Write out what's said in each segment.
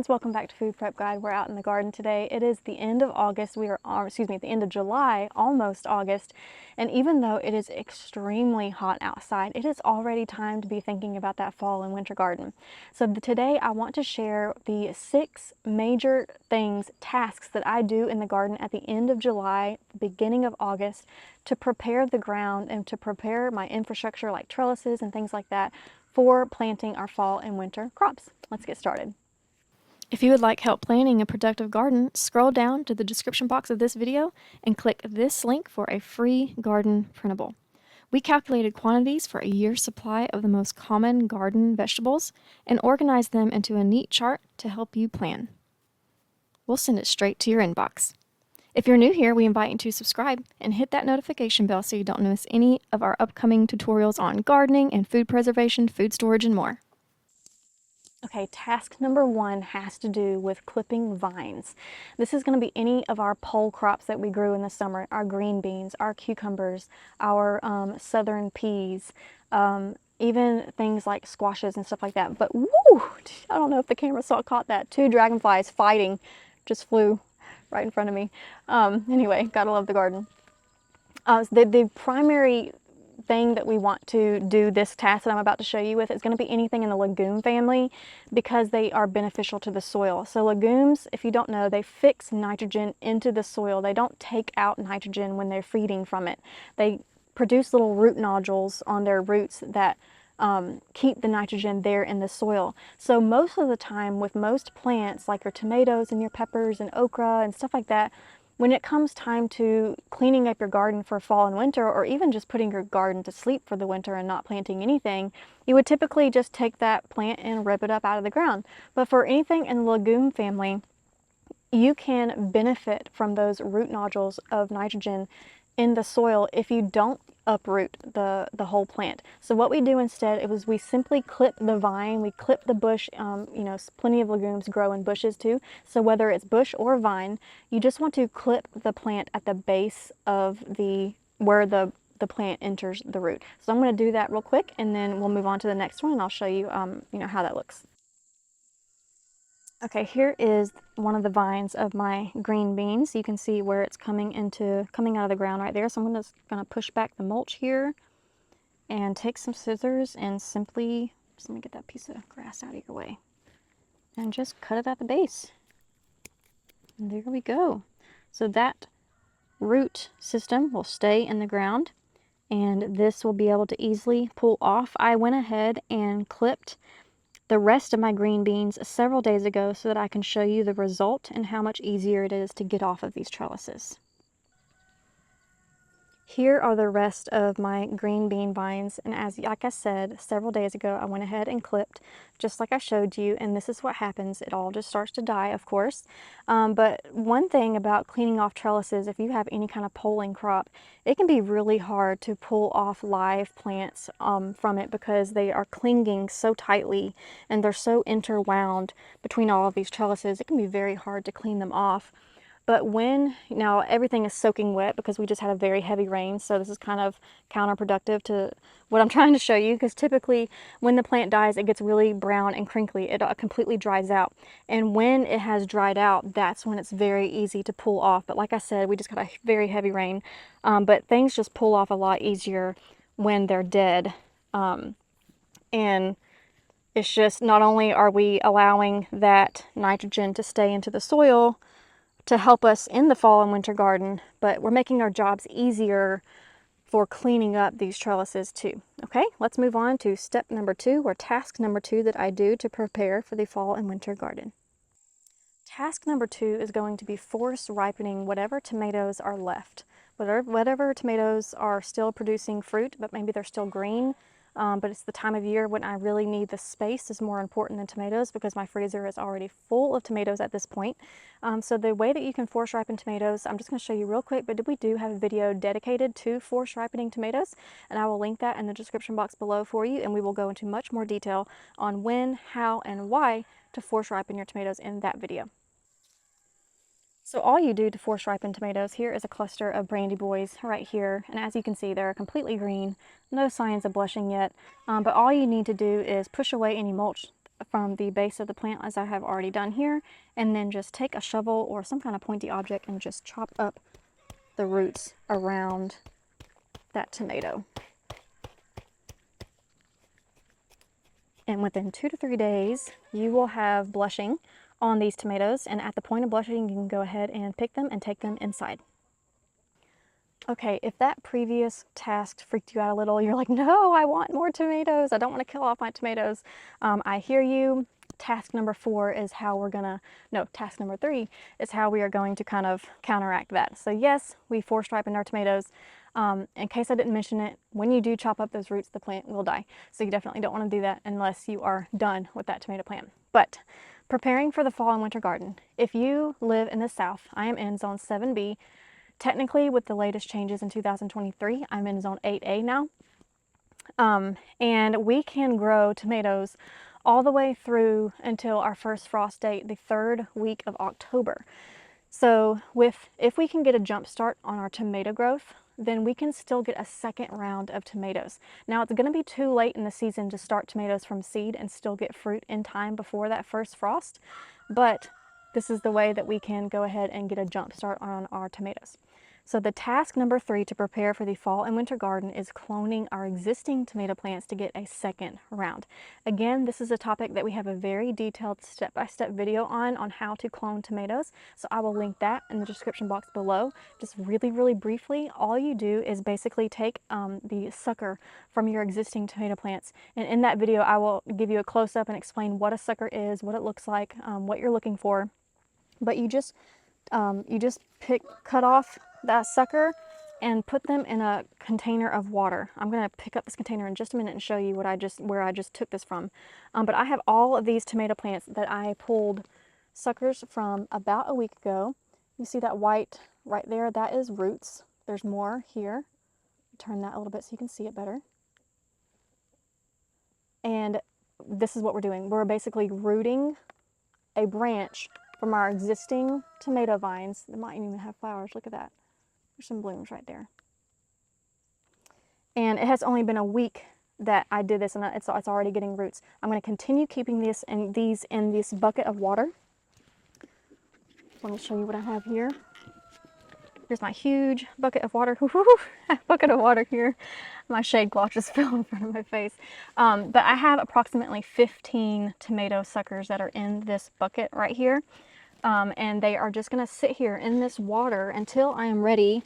friends, welcome back to Food Prep Guide. We're out in the garden today. It is the end of August. We are, the end of July, almost August. And even though it is extremely hot outside, it is already time to be thinking about that fall and winter garden. So today I want to share the 6 major tasks that I do in the garden at the end of July, beginning of August, to prepare the ground and to prepare my infrastructure like trellises and things like that for planting our fall and winter crops. Let's get started. If you would like help planning a productive garden, scroll down to the description box of this video and click this link for a free garden printable. We calculated quantities for a year's supply of the most common garden vegetables and organized them into a neat chart to help you plan. We'll send it straight to your inbox. If you're new here, we invite you to subscribe and hit that notification bell so you don't miss any of our upcoming tutorials on gardening and food preservation, food storage, and more. Okay, task number 1 has to do with clipping vines. This is going to be any of our pole crops that we grew in the summer, our green beans, our cucumbers, our southern peas, even things like squashes and stuff like that. But woo, I don't know if the camera caught that. 2 dragonflies fighting just flew right in front of me. Anyway, gotta love the garden. The primary thing that we want to do this task that I'm about to show you with is going to be anything in the legume family because they are beneficial to the soil. So legumes, if you don't know, they fix nitrogen into the soil. They don't take out nitrogen when they're feeding from it. They produce little root nodules on their roots that keep the nitrogen there in the soil. So most of the time with most plants, like your tomatoes and your peppers and okra and stuff like that, when it comes time to cleaning up your garden for fall and winter, or even just putting your garden to sleep for the winter and not planting anything, you would typically just take that plant and rip it up out of the ground. But for anything in the legume family, you can benefit from those root nodules of nitrogen in the soil if you don't uproot the whole plant. So what we do instead is we simply clip the vine, we clip the bush. You know, plenty of legumes grow in bushes too. So whether it's bush or vine, you just want to clip the plant at the base of where the plant enters the root. So I'm going to do that real quick and then we'll move on to the next one and I'll show you, you know, how that looks. Okay, here is one of the vines of my green beans. You can see where it's coming out of the ground right there. So I'm just going to push back the mulch here and take some scissors and simply, just let me get that piece of grass out of your way, and just cut it at the base. And there we go. So that root system will stay in the ground and this will be able to easily pull off. I went ahead and clipped the rest of my green beans several days ago so that I can show you the result and how much easier it is to get off of these trellises. Here are the rest of my green bean vines, and like I said several days ago, I went ahead and clipped just like I showed you, and this is what happens. It all just starts to die, of course. But one thing about cleaning off trellises, if you have any kind of poling crop, it can be really hard to pull off live plants from it because they are clinging so tightly and they're so interwound between all of these trellises. It can be very hard to clean them off. But now everything is soaking wet because we just had a very heavy rain, so this is kind of counterproductive to what I'm trying to show you, because typically when the plant dies, it gets really brown and crinkly. It completely dries out. And when it has dried out, that's when it's very easy to pull off. But like I said, we just got a very heavy rain, but things just pull off a lot easier when they're dead. And it's just, not only are we allowing that nitrogen to stay into the soil to help us in the fall and winter garden, but we're making our jobs easier for cleaning up these trellises too. Okay, let's move on to step number 2, or task number 2 that I do to prepare for the fall and winter garden. Task number 2 is going to be force ripening whatever tomatoes are left. Whatever tomatoes are still producing fruit, but maybe they're still green, but it's the time of year when I really need the space is more important than tomatoes because my freezer is already full of tomatoes at this point. So the way that you can force ripen tomatoes, I'm just going to show you real quick, but we do have a video dedicated to force ripening tomatoes, and I will link that in the description box below for you, and we will go into much more detail on when, how, and why to force ripen your tomatoes in that video. So all you do to force ripen tomatoes, here is a cluster of brandy boys right here, and as you can see, they're completely green, no signs of blushing yet, but all you need to do is push away any mulch from the base of the plant, as I have already done here, and then just take a shovel or some kind of pointy object and just chop up the roots around that tomato. And within 2 to 3 days, you will have blushing on these tomatoes, and at the point of blushing, you can go ahead and pick them and take them inside. Okay, if that previous task freaked you out a little, you're like, no, I want more tomatoes. I don't want to kill off my tomatoes. I hear you. Task number 4 is how we're gonna, no, task number 3 is how we are going to kind of counteract that. So yes, we force ripened our tomatoes. In case I didn't mention it, when you do chop up those roots, the plant will die. So you definitely don't want to do that unless you are done with that tomato plant. But preparing for the fall and winter garden, if you live in the South, I am in zone 7B. Technically, with the latest changes in 2023, I'm in zone 8A now. And we can grow tomatoes all the way through until our first frost date, the 3rd week of October. So if we can get a jump start on our tomato growth, then we can still get a second round of tomatoes. Now, it's going to be too late in the season to start tomatoes from seed and still get fruit in time before that first frost, but this is the way that we can go ahead and get a jump start on our tomatoes. So the task number 3 to prepare for the fall and winter garden is cloning our existing tomato plants to get a second round. Again, this is a topic that we have a very detailed step-by-step video on how to clone tomatoes. So I will link that in the description box below. Just really briefly, all you do is basically take the sucker from your existing tomato plants. And in that video, I will give you a close-up and explain what a sucker is, what it looks like, what you're looking for. But you just cut off that sucker and put them in a container of water. I'm going to pick up this container in just a minute and show you where I just took this from. But I have all of these tomato plants that I pulled suckers from about a week ago. You see that white right there? That is roots. There's more here. Turn that a little bit so you can see it better. And this is what we're doing. We're basically rooting a branch from our existing tomato vines. They might even have flowers. Look at that. There's some blooms right there. And it has only been a week that I did this, and it's already getting roots. I'm going to continue keeping these in this bucket of water. Let me show you what I have here. Here's my huge bucket of water. Bucket of water here. My shade cloth just fell in front of my face. But I have approximately 15 tomato suckers that are in this bucket right here. And they are just going to sit here in this water until I am ready,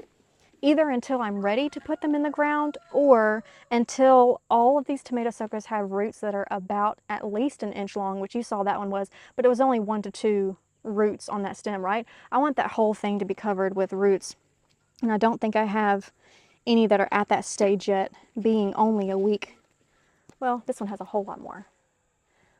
either until I'm ready to put them in the ground or until all of these tomato suckers have roots that are about at least an inch long, which you saw that one was, but it was only 1 to 2 roots on that stem, right? I want that whole thing to be covered with roots. And I don't think I have any that are at that stage yet, being only a week. Well, this one has a whole lot more.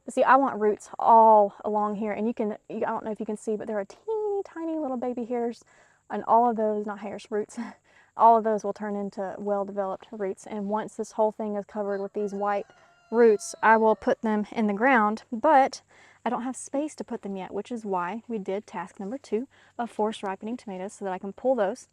But see, I want roots all along here, and I don't know if you can see, but there are teeny tiny little baby hairs, and all of those, not hairs, roots, all of those will turn into well-developed roots. And once this whole thing is covered with these white roots, I will put them in the ground, but I don't have space to put them yet, which is why we did task number 2 of forced ripening tomatoes, so that I can pull those,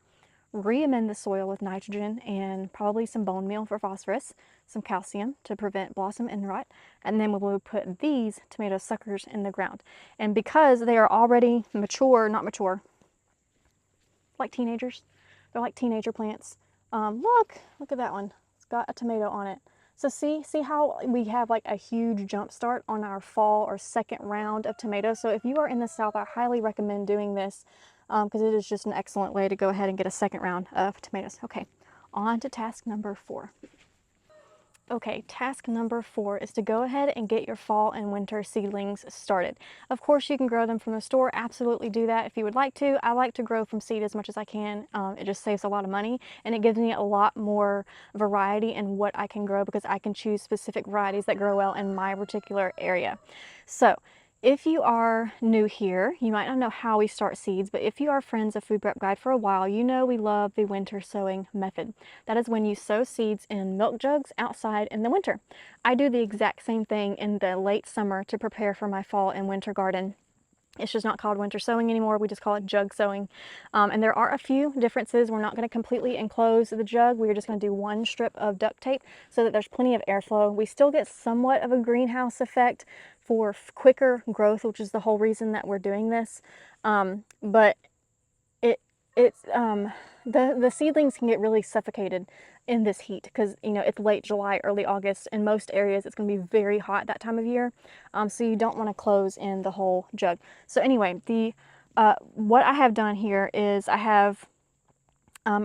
re-amend the soil with nitrogen and probably some bone meal for phosphorus, some calcium to prevent blossom end rot, and then we will put these tomato suckers in the ground. And because they are already mature, not mature, like teenagers, they're like teenager plants. Look at that one. It's got a tomato on it. So see how we have like a huge jump start on our fall or second round of tomatoes. So if you are in the South, I highly recommend doing this because it is just an excellent way to go ahead and get a second round of tomatoes. Okay, on to task number 4. Okay, task number 4 is to go ahead and get your fall and winter seedlings started. Of course, you can grow them from the store. Absolutely do that if you would like to. I like to grow from seed as much as I can. It just saves a lot of money, and it gives me a lot more variety in what I can grow because I can choose specific varieties that grow well in my particular area. So if you are new here, you might not know how we start seeds, but if you are friends of Food Prep Guide for a while, you know we love the winter sowing method. That is when you sow seeds in milk jugs outside in the winter. I do the exact same thing in the late summer to prepare for my fall and winter garden. It's just not called winter sowing anymore. We just call it jug sowing. And there are a few differences. We're not going to completely enclose the jug. We're just going to do one strip of duct tape so that there's plenty of airflow. We still get somewhat of a greenhouse effect for quicker growth, which is the whole reason that we're doing this. But the seedlings can get really suffocated in this heat because, you know, it's late July, early August. In most areas, it's going to be very hot that time of year. So you don't want to close in the whole jug. So anyway, what I have done here is I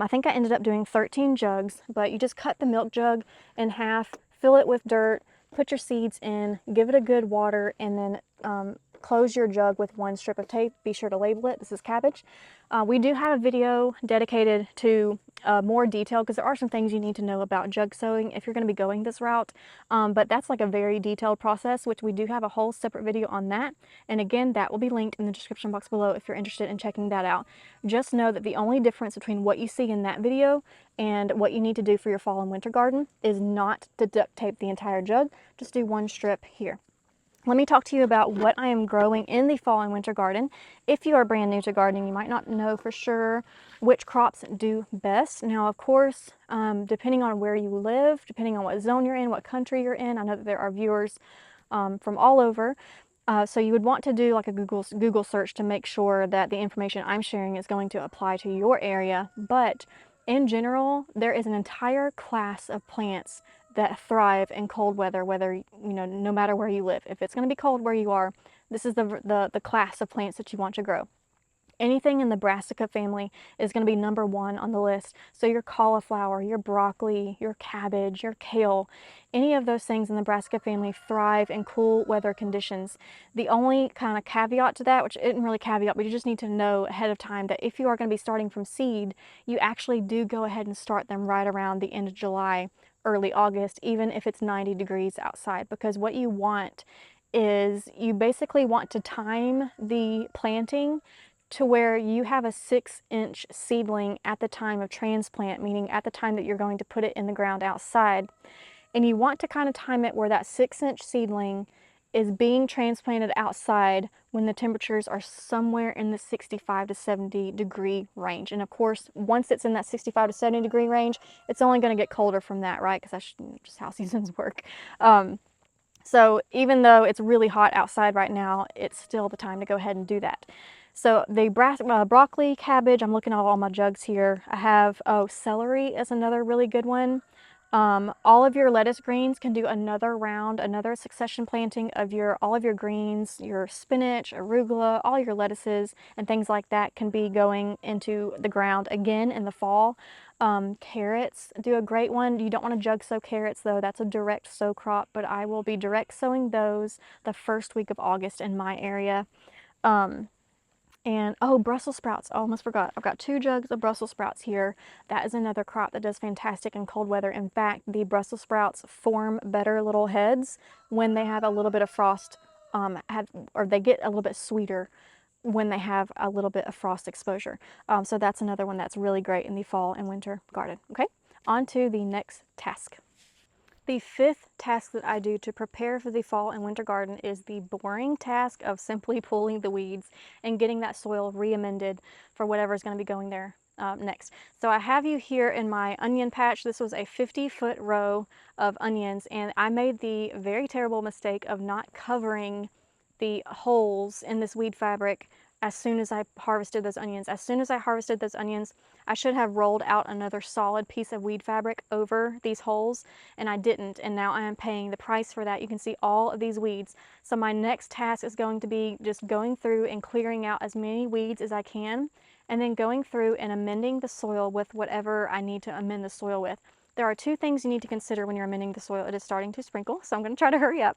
think I ended up doing 13 jugs, but you just cut the milk jug in half, fill it with dirt, put your seeds in, give it a good water, and then close your jug with one strip of tape. Be sure to label it. This is cabbage. We do have a video dedicated to more detail because there are some things you need to know about jug sowing if you're going to be going this route. But that's like a very detailed process, which we do have a whole separate video on that. And again, that will be linked in the description box below if you're interested in checking that out. Just know that the only difference between what you see in that video and what you need to do for your fall and winter garden is not to duct tape the entire jug. Just do one strip here. Let me talk to you about what I am growing in the fall and winter garden. If you are brand new to gardening, you might not know for sure which crops do best. Now, of course, depending on where you live, depending on what zone you're in, what country you're in, I know that there are viewers from all over. So you would want to do like a Google search to make sure that the information I'm sharing is going to apply to your area. But in general, there is an entire class of plants that thrive in cold weather, whether, you know, no matter where you live. If it's going to be cold where you are, this is the class of plants that you want to grow. Anything in the brassica family is going to be number one on the list. So your cauliflower, your broccoli, your cabbage, your kale, any of those things in the brassica family thrive in cool weather conditions. The only kind of caveat to that, which isn't really caveat, but you just need to know ahead of time that if you are going to be starting from seed, you actually do go ahead and start them right around the end of July, early August, even if it's 90 degrees outside, because what you want is you basically want to time the planting to where you have a 6-inch seedling at the time of transplant, meaning at the time that you're going to put it in the ground outside. And you want to kind of time it where that 6-inch seedling is being transplanted outside when the temperatures are somewhere in the 65 to 70 degree range. And of course, once it's in that 65 to 70 degree range, it's only going to get colder from that, right? Because that's just how seasons work. So even though it's really hot outside right now, it's still the time to go ahead and do that. So the broccoli, cabbage, I'm looking at all my jugs here. I have, celery is another really good one. All of your lettuce greens can do another round, another succession planting of all of your greens, your spinach, arugula, all your lettuces and things like that can be going into the ground again in the fall. Carrots do a great one. You don't want to jug sow carrots though. That's a direct sow crop, but I will be direct sowing those the first week of August in my area. And oh, Brussels sprouts, I almost forgot. I've got 2 jugs of Brussels sprouts here. That is another crop that does fantastic in cold weather. In fact, the Brussels sprouts form better little heads when they have a little bit of frost, or they get a little bit sweeter when they have a little bit of frost exposure. So that's another one that's really great in the fall and winter garden. Okay, on to the next task. The 5th task that I do to prepare for the fall and winter garden is the boring task of simply pulling the weeds and getting that soil re-amended for whatever is going to be going there next. So I have you here in my onion patch. This was a 50-foot row of onions, and I made the very terrible mistake of not covering the holes in this weed fabric as soon as I harvested those onions. As soon as I harvested those onions, I should have rolled out another solid piece of weed fabric over these holes, and I didn't, and now I am paying the price for that. You can see all of these weeds. So my next task is going to be just going through and clearing out as many weeds as I can, and then going through and amending the soil with whatever I need to amend the soil with. There are 2 things you need to consider when you're amending the soil. It is starting to sprinkle, so I'm going to try to hurry up.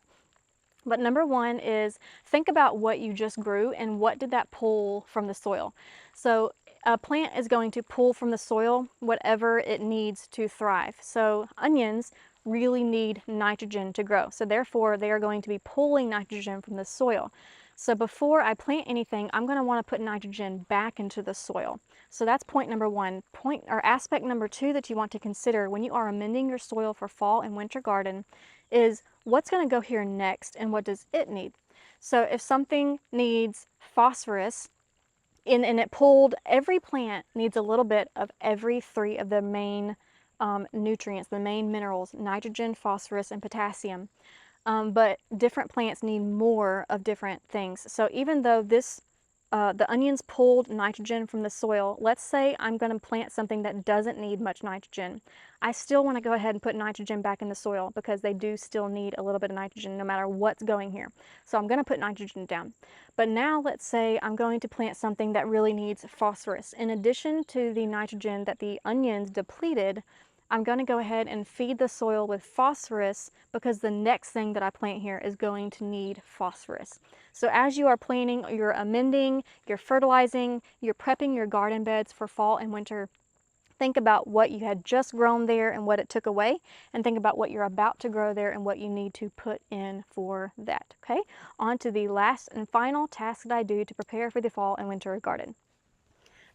But number 1 is think about what you just grew and what did that pull from the soil. So a plant is going to pull from the soil whatever it needs to thrive. So onions really need nitrogen to grow. So therefore they are going to be pulling nitrogen from the soil. So before I plant anything, I'm going to want to put nitrogen back into the soil. So that's point number 1. Aspect number 2 that you want to consider when you are amending your soil for fall and winter garden is what's going to go here next and what does it need. So if something needs phosphorus, and it pulled, every plant needs a little bit of every three of the main nutrients, the main minerals, nitrogen, phosphorus, and potassium. But different plants need more of different things. So even though the onions pulled nitrogen from the soil, let's say I'm going to plant something that doesn't need much nitrogen. I still want to go ahead and put nitrogen back in the soil because they do still need a little bit of nitrogen no matter what's going here. So I'm going to put nitrogen down. But now let's say I'm going to plant something that really needs phosphorus. In addition to the nitrogen that the onions depleted, I'm going to go ahead and feed the soil with phosphorus because the next thing that I plant here is going to need phosphorus. So as you are planting, you're amending, you're fertilizing, you're prepping your garden beds for fall and winter, think about what you had just grown there and what it took away, and think about what you're about to grow there and what you need to put in for that, okay? On to the last and final task that I do to prepare for the fall and winter garden.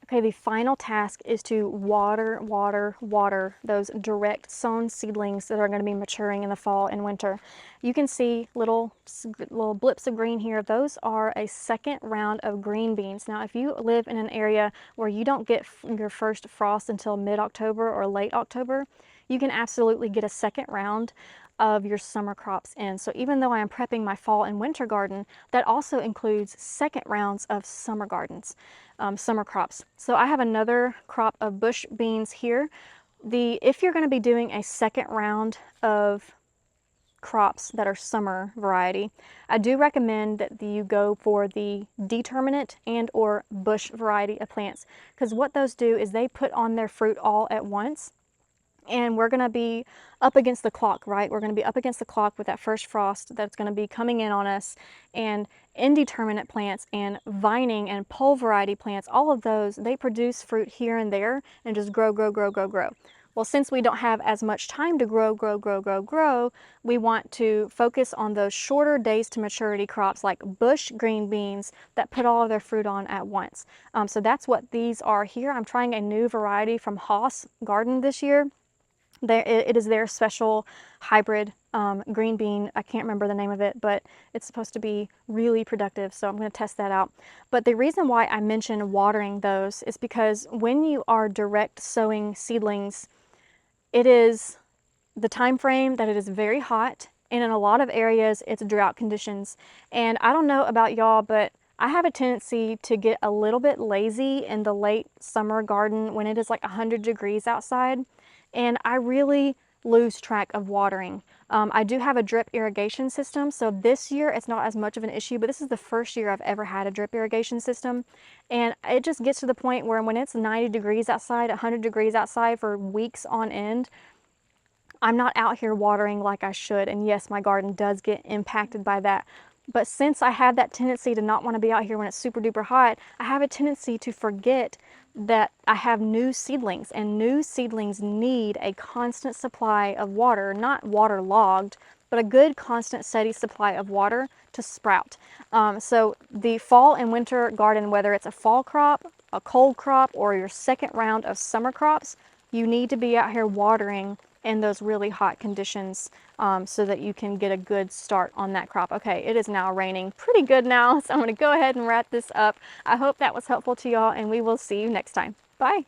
Okay, the final task is to water, water, water those direct sown seedlings that are going to be maturing in the fall and winter. You can see little blips of green here. Those are a second round of green beans. Now, if you live in an area where you don't get your first frost until mid-October or late October, you can absolutely get a second round of your summer crops in. So even though I am prepping my fall and winter garden, that also includes second rounds of summer gardens, summer crops. So I have another crop of bush beans here. If you're going to be doing a second round of crops that are summer variety, I do recommend that you go for the determinate and or bush variety of plants, because what those do is they put on their fruit all at once. And we're going to be up against the clock, right? We're going to be up against the clock with that first frost that's going to be coming in on us. And indeterminate plants and vining and pole variety plants, all of those, they produce fruit here and there and just grow, grow, grow, grow, grow. Well, since we don't have as much time to grow, grow, grow, grow, grow, we want to focus on those shorter days to maturity crops like bush green beans that put all of their fruit on at once. So that's what these are here. I'm trying a new variety from Haas Garden this year. It is their special hybrid green bean. I can't remember the name of it, but it's supposed to be really productive, so I'm going to test that out. But the reason why I mention watering those is because when you are direct sowing seedlings, it is the time frame that it is very hot, and in a lot of areas it's drought conditions. And I don't know about y'all, but I have a tendency to get a little bit lazy in the late summer garden when it is like 100 degrees outside, and I really lose track of watering. I do have a drip irrigation system, so this year it's not as much of an issue, but this is the first year I've ever had a drip irrigation system, and it just gets to the point where when it's 90 degrees outside, 100 degrees outside for weeks on end, I'm not out here watering like I should. And yes, my garden does get impacted by that. But since I have that tendency to not want to be out here when it's super duper hot, I have a tendency to forget that I have new seedlings, and new seedlings need a constant supply of water, not waterlogged, but a good constant steady supply of water to sprout. So the fall and winter garden, whether it's a fall crop, a cold crop, or your second round of summer crops, you need to be out here watering in those really hot conditions so that you can get a good start on that crop. Okay, it is now raining pretty good now, so I'm going to go ahead and wrap this up. I hope that was helpful to y'all, and we will see you next time. Bye.